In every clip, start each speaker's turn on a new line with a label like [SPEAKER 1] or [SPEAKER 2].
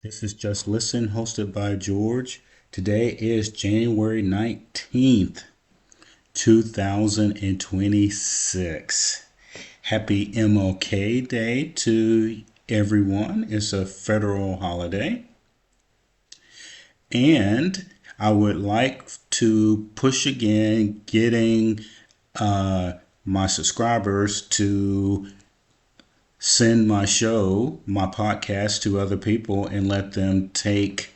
[SPEAKER 1] This is Just Listen, hosted by George. Today is January 19th, 2026. Happy MLK Day to everyone. It's a federal holiday. And I would like to push again getting uh, my subscribers to send my podcast to other people and let them take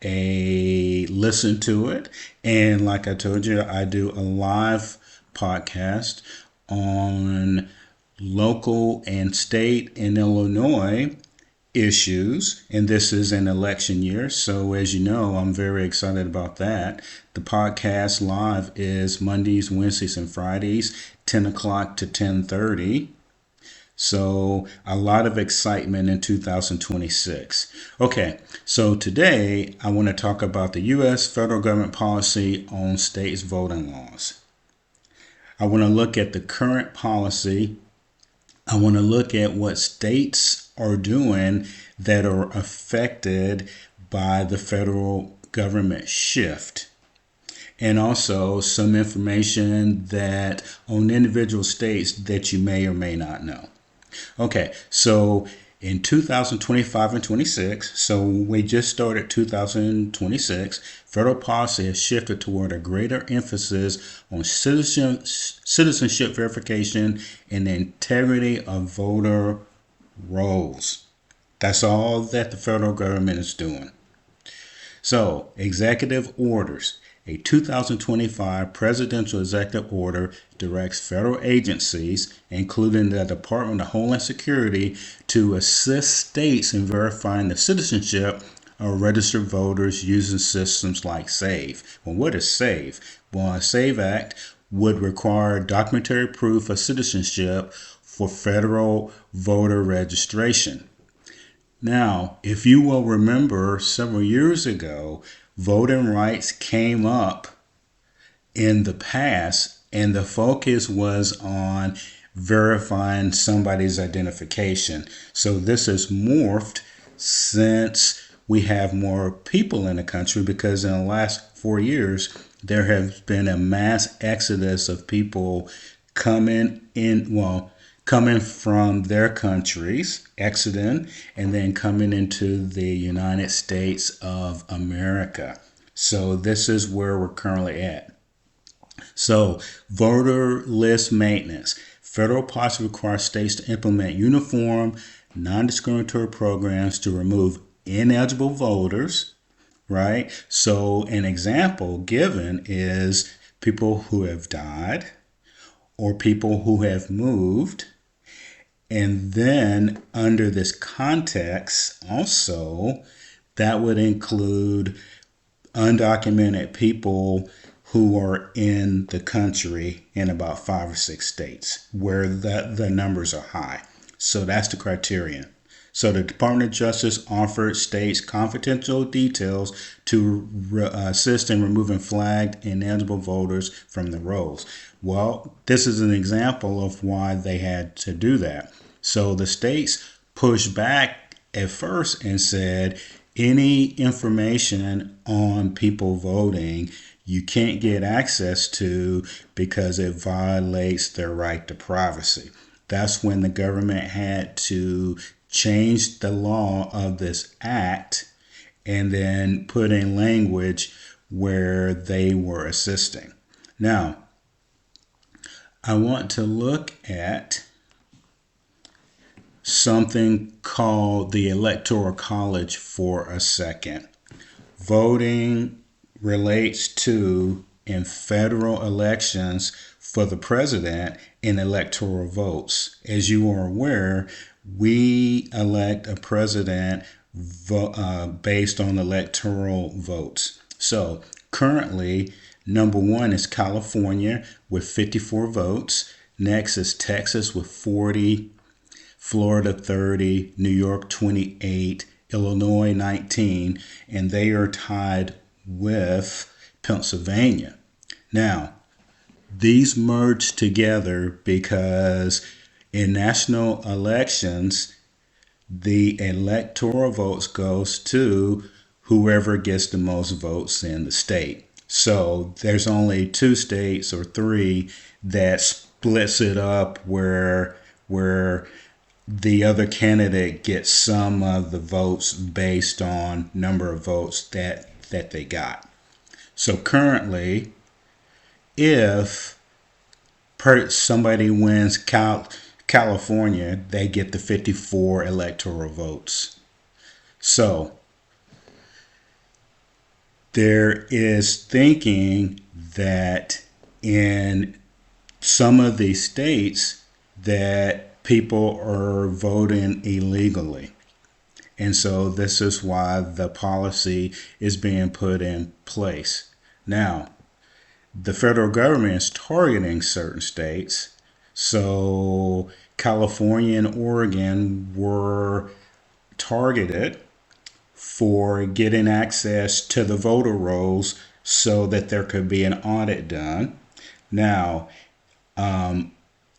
[SPEAKER 1] a listen to it. And like I told you, I do a live podcast on local and state in Illinois issues, and this is an election year, so as you know, I'm very excited about that. The podcast live is Mondays, Wednesdays, and Fridays, 10 o'clock to 10:30. So a lot of excitement in 2026. Okay, so today I want to talk about the U.S. federal government policy on states' voting laws. I want to look at the current policy. I want to look at what states are doing that are affected by the federal government shift, and also some information that on individual states that you may or may not know. Okay, so in 2025 and 26, so we just started 2026, federal policy has shifted toward a greater emphasis on citizenship verification and the integrity of voter rolls. That's all that the federal government is doing. So, executive orders. A 2025 presidential executive order directs federal agencies, including the Department of Homeland Security, to assist states in verifying the citizenship of registered voters using systems like SAVE. Well, what is SAVE? Well, a SAVE Act would require documentary proof of citizenship for federal voter registration. Now, if you will remember, several years ago, voting rights came up in the past, and the focus was on verifying somebody's identification. So this has morphed since we have more people in the country, because in the last 4 years, there has been a mass exodus of people coming from their countries, exiting, and then coming into the United States of America. So this is where we're currently at. So, voter list maintenance. Federal policy requires states to implement uniform, non-discriminatory programs to remove ineligible voters, right? So, an example given is people who have died or people who have moved. And then, under this context, also, that would include undocumented people who are in the country in about 5 or 6 states where the numbers are high. So that's the criterion. So the Department of Justice offered states confidential details to assist in removing flagged ineligible voters from the rolls. Well, this is an example of why they had to do that. So the states pushed back at first and said any information on people voting you can't get access to because it violates their right to privacy. That's when the government had to change the law of this act and then put in language where they were assisting. Now, I want to look at something called the Electoral College for a second. Voting relates to, in federal elections for the president, in electoral votes. As you are aware, we elect a president based on electoral votes. So currently, number one is California with 54 votes. Next is Texas with 40, Florida 30, New York 28, Illinois 19, and they are tied with Pennsylvania. Now, these merged together because in national elections, the electoral votes goes to whoever gets the most votes in the state. So there's only two states or three that splits it up where the other candidate gets some of the votes based on number of votes that they got. So currently, if somebody wins California, they get the 54 electoral votes. So there is thinking that in some of these states that people are voting illegally. And so this is why the policy is being put in place. Now, the federal government is targeting certain states. So California and Oregon were targeted for getting access to the voter rolls so that there could be an audit done. Now, in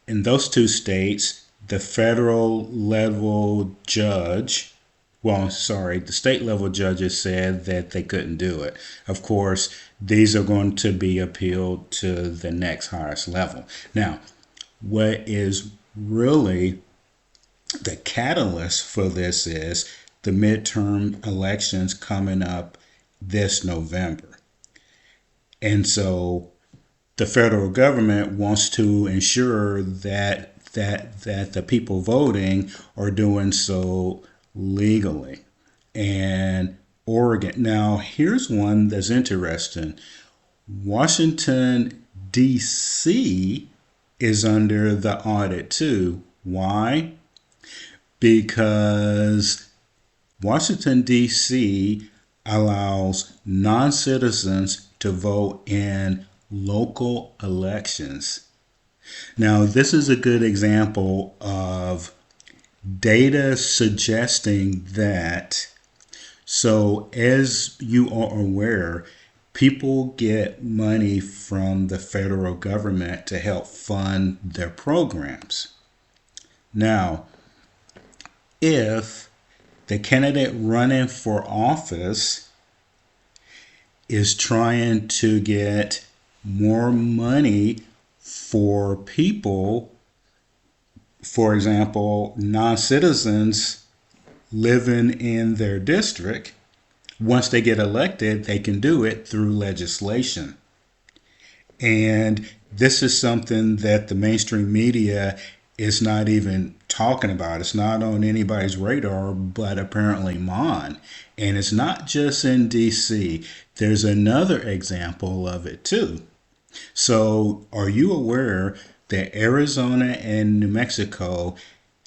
[SPEAKER 1] those two states, the federal level judge, the state level judges said that they couldn't do it. Of course, these are going to be appealed to the next highest level. Now, what is really the catalyst for this is the midterm elections coming up this November. And so the federal government wants to ensure that the people voting are doing so legally. And Oregon. Now, here's one that's interesting. Washington, D.C. is under the audit too. Why? Because Washington, D.C. allows non-citizens to vote in local elections. Now, this is a good example of data suggesting that, so as you are aware, people get money from the federal government to help fund their programs. Now, if the candidate running for office is trying to get more money for people, for example, non-citizens living in their district, once they get elected, they can do it through legislation. And this is something that the mainstream media is not even talking about. It's not on anybody's radar, but apparently mine. And it's not just in DC. There's another example of it too. So are you aware that Arizona and New Mexico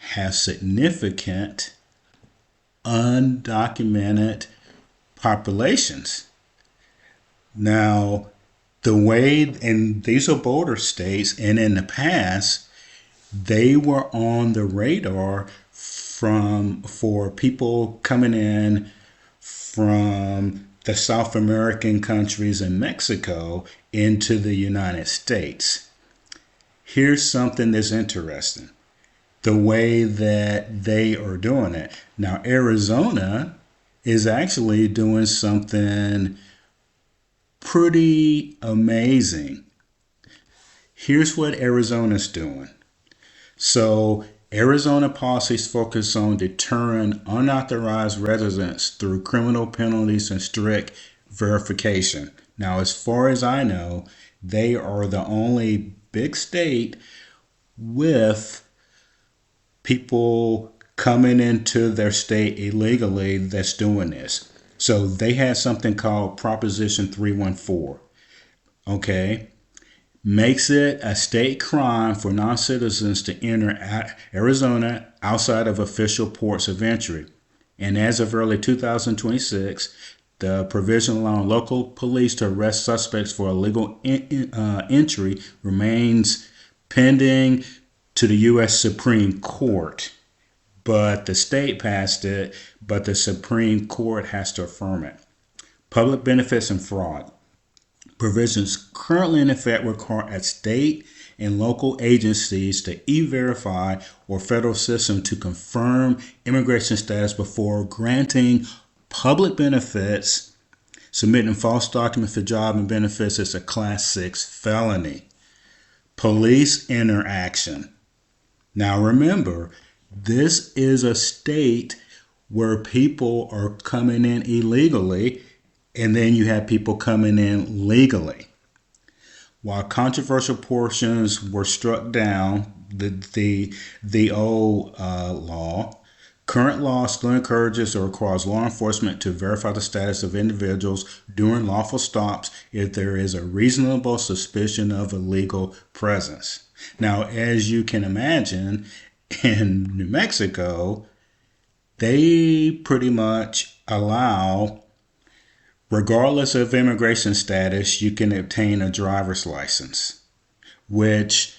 [SPEAKER 1] have significant undocumented populations? Now, the way, and these are border states, and in the past, they were on the radar for people coming in from the South American countries and Mexico into the United States. Here's something that's interesting. The way that they are doing it. Now, Arizona is actually doing something pretty amazing. Here's what Arizona's doing. So, Arizona policies focus on deterring unauthorized residents through criminal penalties and strict verification. Now, as far as I know, they are the only big state with people coming into their state illegally that's doing this. So they had something called Proposition 314. Okay. Makes it a state crime for non-citizens to enter Arizona outside of official ports of entry. And as of early 2026, the provision allowing local police to arrest suspects for illegal entry remains pending to the U.S. Supreme Court. But the state passed it, but the Supreme Court has to affirm it. Public benefits and fraud. Provisions currently in effect require a state and local agencies to e-verify or federal system to confirm immigration status before granting public benefits. Submitting false documents for job and benefits is a Class 6 felony. Police interaction. Now remember, this is a state where people are coming in illegally, and then you have people coming in legally. While controversial portions were struck down, the old law, current law still encourages or requires law enforcement to verify the status of individuals during lawful stops if there is a reasonable suspicion of illegal presence. Now, as you can imagine, in New Mexico, they pretty much allow, regardless of immigration status, you can obtain a driver's license, which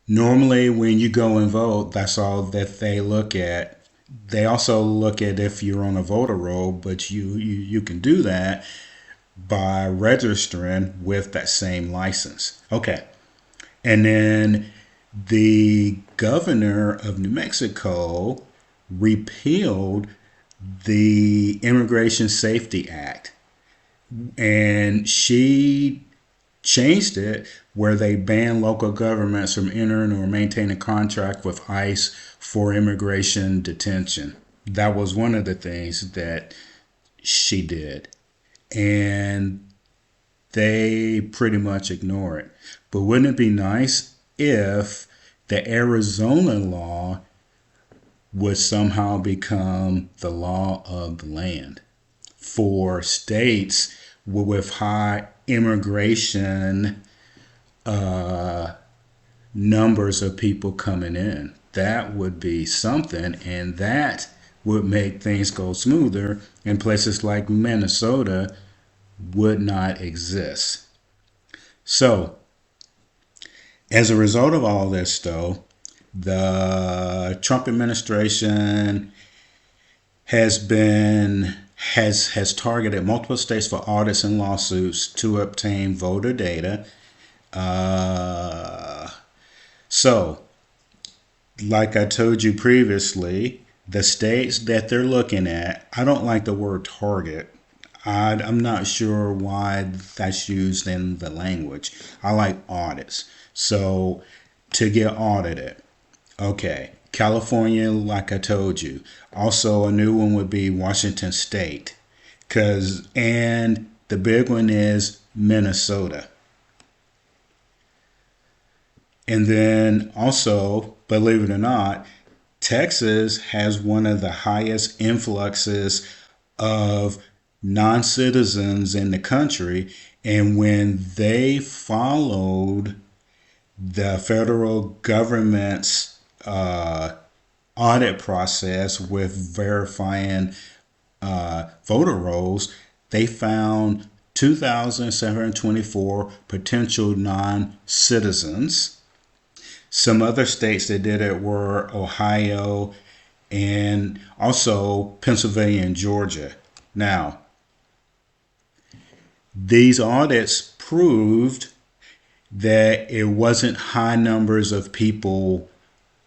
[SPEAKER 1] normally when you go and vote, that's all that they look at. They also look at if you're on a voter roll, but you can do that by registering with that same license. Okay. And then the governor of New Mexico repealed the Immigration Safety Act, and she changed it where they banned local governments from entering or maintaining a contract with ICE for immigration detention. That was one of the things that she did. And they pretty much ignore it. But wouldn't it be nice if the Arizona law would somehow become the law of the land for states with high immigration numbers of people coming in? That would be something, and that would make things go smoother, and places like Minnesota would not exist. So, as a result of all this, though, the Trump administration has targeted multiple states for audits and lawsuits to obtain voter data. So, like I told you previously, the states that they're looking at, I don't like the word target. I'm not sure why that's used in the language. I like audits. So, to get audited. Okay, California, like I told you. Also, a new one would be Washington State. And the big one is Minnesota. And then also, believe it or not, Texas has one of the highest influxes of non-citizens in the country. And when they followed the federal government's audit process with verifying voter rolls, they found 2,724 potential non-citizens. Some other states that did it were Ohio and also Pennsylvania and Georgia. Now, these audits proved that it wasn't high numbers of people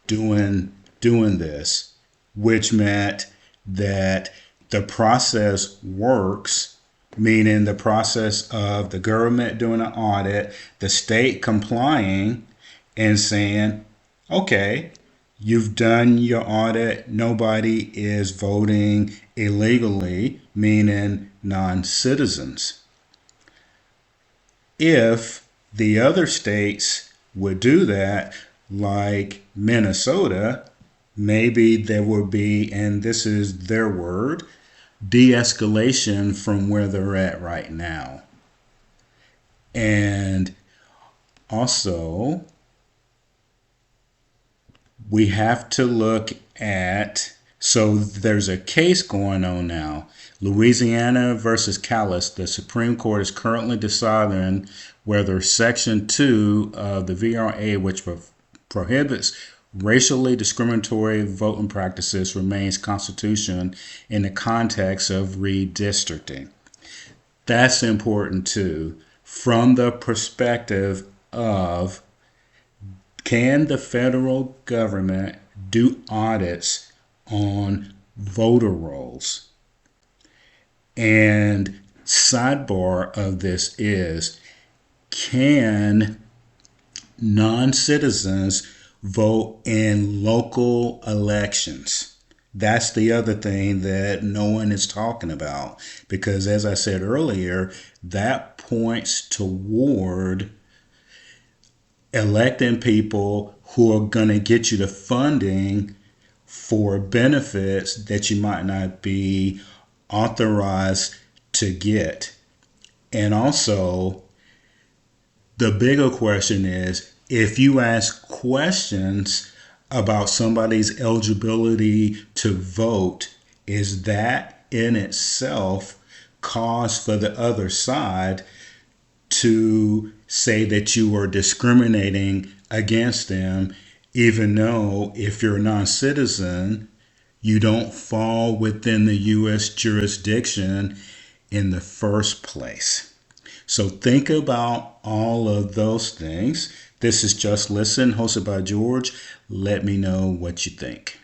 [SPEAKER 1] doing this, which meant that the process works, meaning the process of the government doing an audit, the state complying and saying, okay, you've done your audit, nobody is voting illegally, meaning non-citizens. If the other states would do that, like Minnesota, maybe there would be, and this is their word, de-escalation from where they're at right now. And also, we have to look at, so there's a case going on now, Louisiana versus Callis. The Supreme Court is currently deciding whether Section 2 of the VRA, which prohibits racially discriminatory voting practices, remains constitutional in the context of redistricting. That's important too, from the perspective of Can the federal government do audits on voter rolls? And sidebar of this is, can non-citizens vote in local elections? That's the other thing that no one is talking about, because as I said earlier, that points toward electing people who are going to get you the funding for benefits that you might not be authorized to get. And also, the bigger question is, if you ask questions about somebody's eligibility to vote, is that in itself cause for the other side to say that you are discriminating against them, even though if you're a non-citizen, you don't fall within the U.S. jurisdiction in the first place? So think about all of those things. This is Just Listen, hosted by George. Let me know what you think.